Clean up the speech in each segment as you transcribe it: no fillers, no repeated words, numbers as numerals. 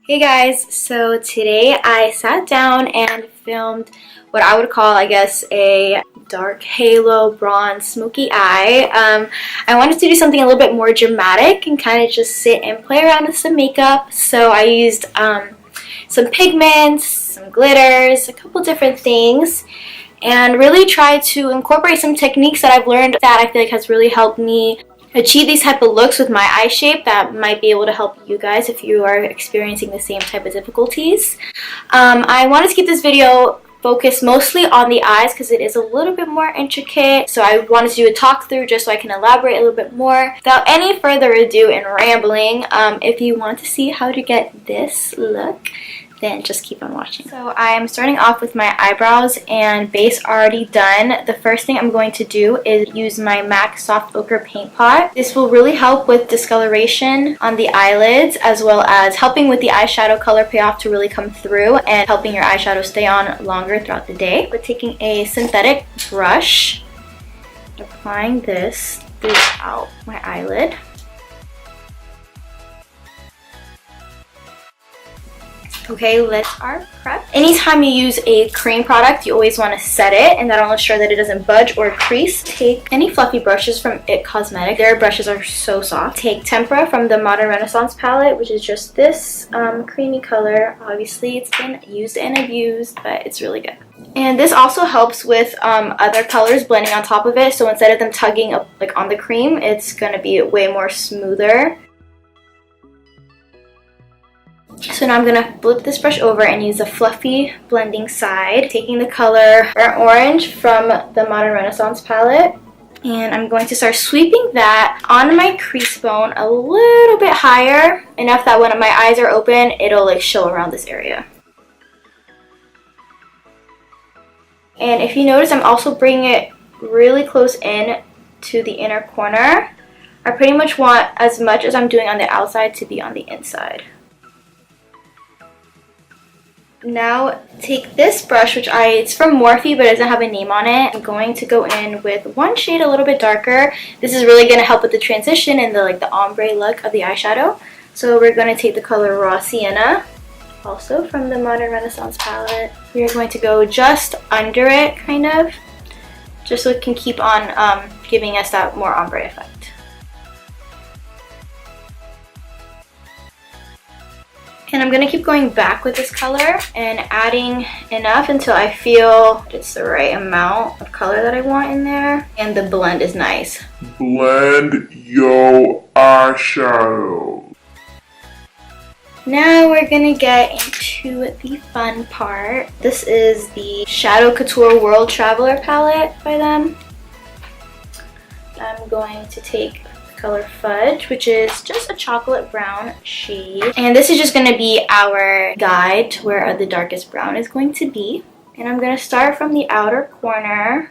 Hey guys, so today I sat down and filmed what I would call, I guess, a dark halo bronze smoky eye. I wanted to do something a little bit more dramatic and kind of just sit and play around with some makeup. So I used some pigments, some glitters, a couple different things, and really tried to incorporate some techniques that I've learned that I feel like has really helped me achieve these type of looks with my eye shape that might be able to help you guys if you are experiencing the same type of difficulties. I wanted to keep this video focused mostly on the eyes because it is a little bit more intricate, so I wanted to do a talk through just so I can elaborate a little bit more. Without any further ado and rambling, if you want to see how to get this look, then just keep on watching. So I'm starting off with my eyebrows and base already done. The first thing I'm going to do is use my MAC Soft Ochre Paint Pot. This will really help with discoloration on the eyelids, as well as helping with the eyeshadow color payoff to really come through and helping your eyeshadow stay on longer throughout the day. But taking a synthetic brush, applying this throughout my eyelid. Okay, let's our prep. Anytime you use a cream product, you always want to set it, and that'll ensure that it doesn't budge or crease. Take any fluffy brushes from It Cosmetics. Their brushes are so soft. Take Tempera from the Modern Renaissance palette, which is just this creamy color. Obviously, it's been used and abused, but it's really good. And this also helps with other colors blending on top of it, so instead of them tugging up like on the cream, it's going to be way more smoother. So now I'm going to flip this brush over and use a fluffy blending side, taking the color Burnt Orange from the Modern Renaissance palette. And I'm going to start sweeping that on my crease bone a little bit higher, enough that when my eyes are open, it'll like show around this area. And if you notice, I'm also bringing it really close in to the inner corner. I pretty much want as much as I'm doing on the outside to be on the inside. Now take this brush, which it's from Morphe but it doesn't have a name on it. I'm going to go in with one shade a little bit darker. This is really going to help with the transition and the ombre look of the eyeshadow. So we're going to take the color Raw Sienna, also from the Modern Renaissance palette. We are going to go just under it, kind of, just so it can keep on giving us that more ombre effect. And I'm going to keep going back with this color and adding enough until I feel it's the right amount of color that I want in there. And the blend is nice. Blend your eyeshadow. Now we're going to get into the fun part. This is the Shadow Couture World Traveler palette by them. I'm going to take color Fudge, which is just a chocolate brown shade, and this is just going to be our guide to where the darkest brown is going to be. And I'm going to start from the outer corner.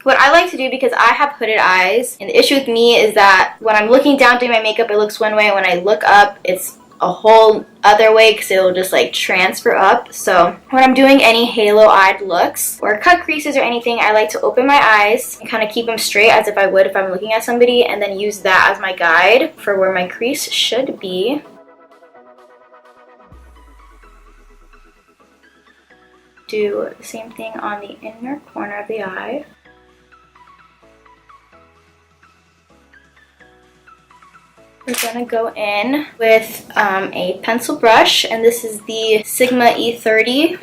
What I like to do, because I have hooded eyes, and the issue with me is that when I'm looking down doing my makeup, it looks one way, and when I look up, it's a whole other way because it'll just like transfer up. So when I'm doing any halo-eyed looks or cut creases or anything, I like to open my eyes and kind of keep them straight as if I would if I'm looking at somebody, and then use that as my guide for where my crease should be. Do the same thing on the inner corner of the eye. We're going to go in with a pencil brush, and this is the Sigma E30.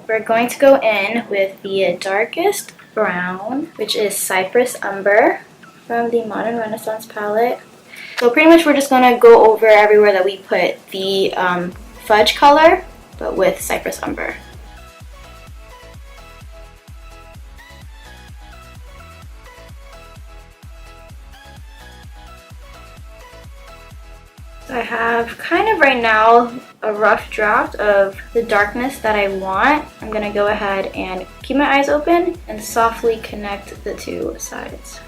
We're going to go in with the darkest brown, which is Cyprus Umber from the Modern Renaissance palette. So pretty much we're just going to go over everywhere that we put the Fudge color, but with Cyprus Umber. I have kind of right now a rough draft of the darkness that I want. I'm going to go ahead and keep my eyes open and softly connect the two sides.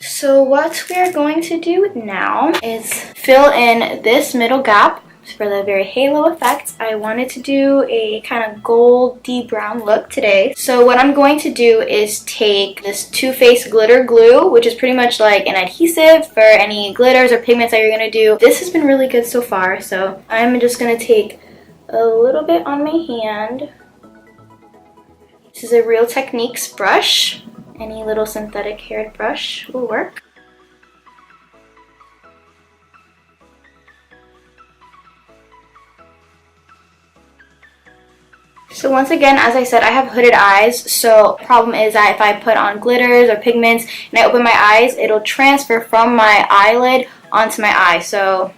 So what we are going to do now is fill in this middle gap for the very halo effect, I wanted to do a kind of goldy brown look today. So what I'm going to do is take this Too Faced glitter glue, which is pretty much like an adhesive for any glitters or pigments that you're going to do. This has been really good so far, so I'm just going to take a little bit on my hand. This is a Real Techniques brush. Any little synthetic haired brush will work. So once again, as I said, I have hooded eyes, so the problem is that if I put on glitters or pigments and I open my eyes, it'll transfer from my eyelid onto my eye. So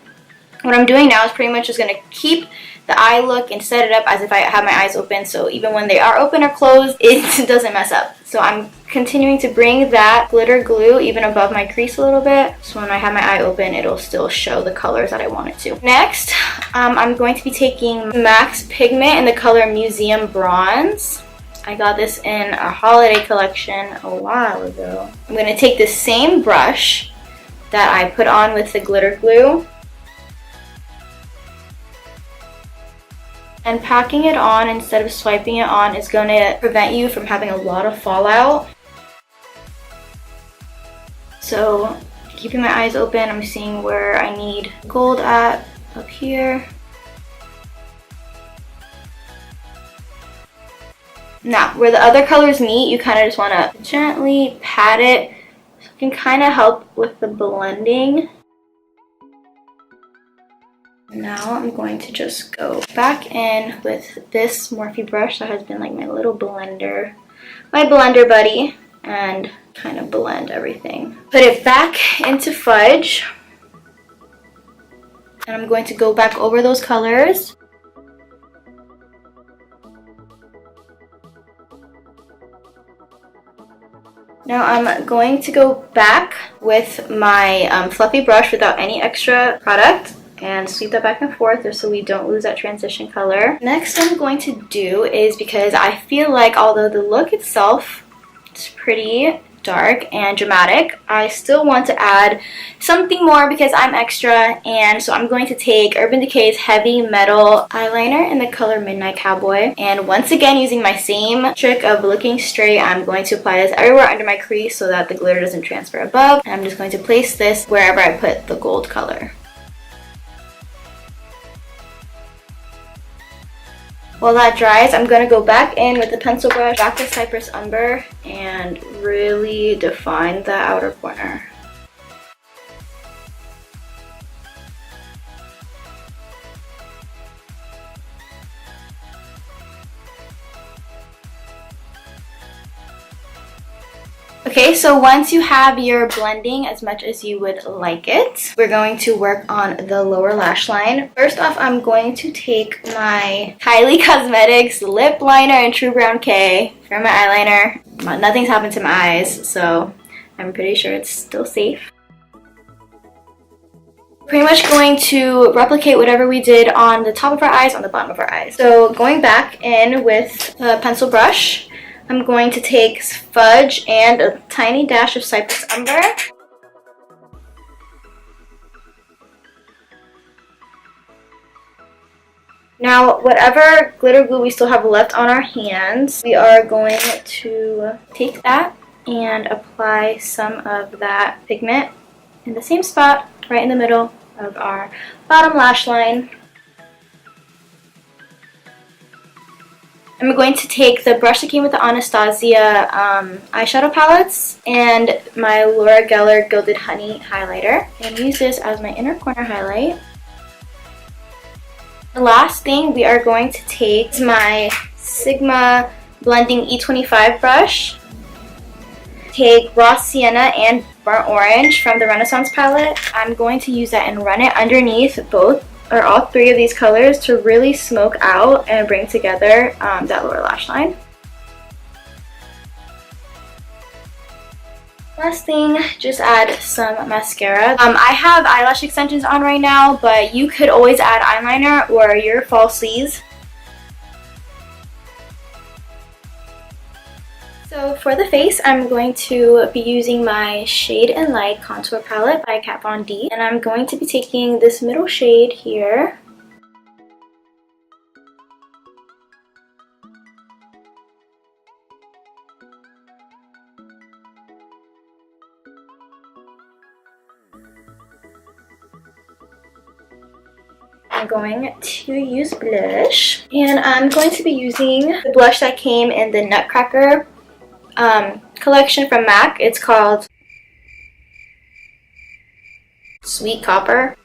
what I'm doing now is pretty much just going to keep the eye look and set it up as if I have my eyes open, so even when they are open or closed, it doesn't mess up. So I'm continuing to bring that glitter glue even above my crease a little bit, so when I have my eye open, it'll still show the colors that I want it to. Next, I'm going to be taking MAC's Pigment in the color Museum Bronze. I got this in a holiday collection a while ago. I'm going to take the same brush that I put on with the glitter glue, and packing it on instead of swiping it on is going to prevent you from having a lot of fallout. So keeping my eyes open, I'm seeing where I need gold at up here. Now, where the other colors meet, you kind of just want to gently pat it so it can kind of help with the blending. Now I'm going to just go back in with this Morphe brush that has been like my little blender, my blender buddy, and kind of blend everything. Put it back into Fudge, and I'm going to go back over those colors. Now I'm going to go back with my fluffy brush without any extra product and sweep that back and forth just so we don't lose that transition color. Next I'm going to do is, because I feel like although the look itself is pretty dark and dramatic, I still want to add something more because I'm extra, and so I'm going to take Urban Decay's Heavy Metal eyeliner in the color Midnight Cowboy, and once again using my same trick of looking straight, I'm going to apply this everywhere under my crease so that the glitter doesn't transfer above, and I'm just going to place this wherever I put the gold color. While that dries, I'm going to go back in with the pencil brush, back with Cyprus Umber, and really define the outer corner. Okay, so once you have your blending as much as you would like it, we're going to work on the lower lash line. First off, I'm going to take my Kylie Cosmetics Lip Liner in True Brown K for my eyeliner. Nothing's happened to my eyes, so I'm pretty sure it's still safe. Pretty much going to replicate whatever we did on the top of our eyes on the bottom of our eyes. So going back in with a pencil brush, I'm going to take Fudge and a tiny dash of Cyprus Umber. Now, whatever glitter glue we still have left on our hands, we are going to take that and apply some of that pigment in the same spot, right in the middle of our bottom lash line. I'm going to take the brush that came with the Anastasia eyeshadow palettes and my Laura Geller Gilded Honey highlighter, and use this as my inner corner highlight. The last thing we are going to take is my Sigma Blending E25 brush. Take Raw Sienna and Burnt Orange from the Renaissance palette. I'm going to use that and run it underneath both or all three of these colors to really smoke out and bring together that lower lash line. Last thing, just add some mascara. I have eyelash extensions on right now, but you could always add eyeliner or your falsies. So for the face, I'm going to be using my Shade and Light Contour Palette by Kat Von D. And I'm going to be taking this middle shade here I'm going to use blush. And I'm going to be using the blush that came in the Nutcracker collection from MAC. It's called Sweet Copper.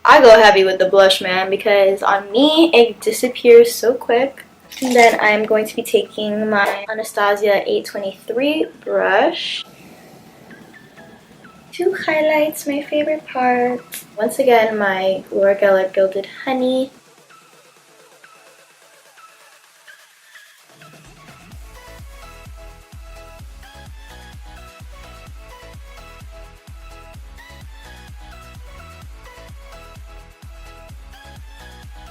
I go heavy with the blush, man, because on me it disappears so quick. And then I'm going to be taking my Anastasia 823 brush to highlight my favorite part. Once again, my Laura Geller Gilded Honey.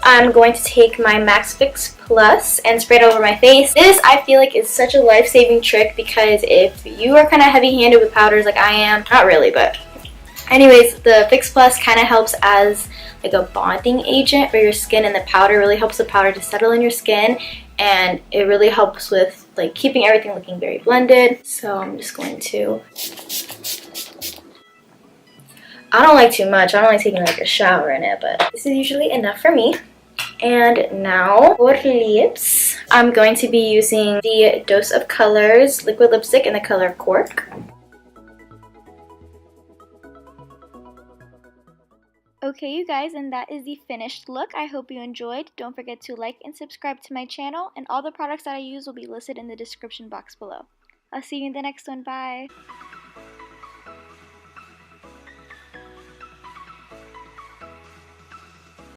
I'm going to take my Max Fix Plus and spray it over my face. This, I feel like, is such a life-saving trick because if you are kind of heavy-handed with powders like I am, not really, but anyways, the Fix Plus kind of helps as like a bonding agent for your skin, and the powder really helps the powder to settle in your skin, and it really helps with like keeping everything looking very blended. So I'm just going to... I don't like too much. I don't like taking like a shower in it, but this is usually enough for me. And now for lips, I'm going to be using the Dose of Colors liquid lipstick in the color Cork. Okay, you guys, and that is the finished look. I hope you enjoyed. Don't forget to like and subscribe to my channel, and all the products that I use will be listed in the description box below. I'll see you in the next one. Bye!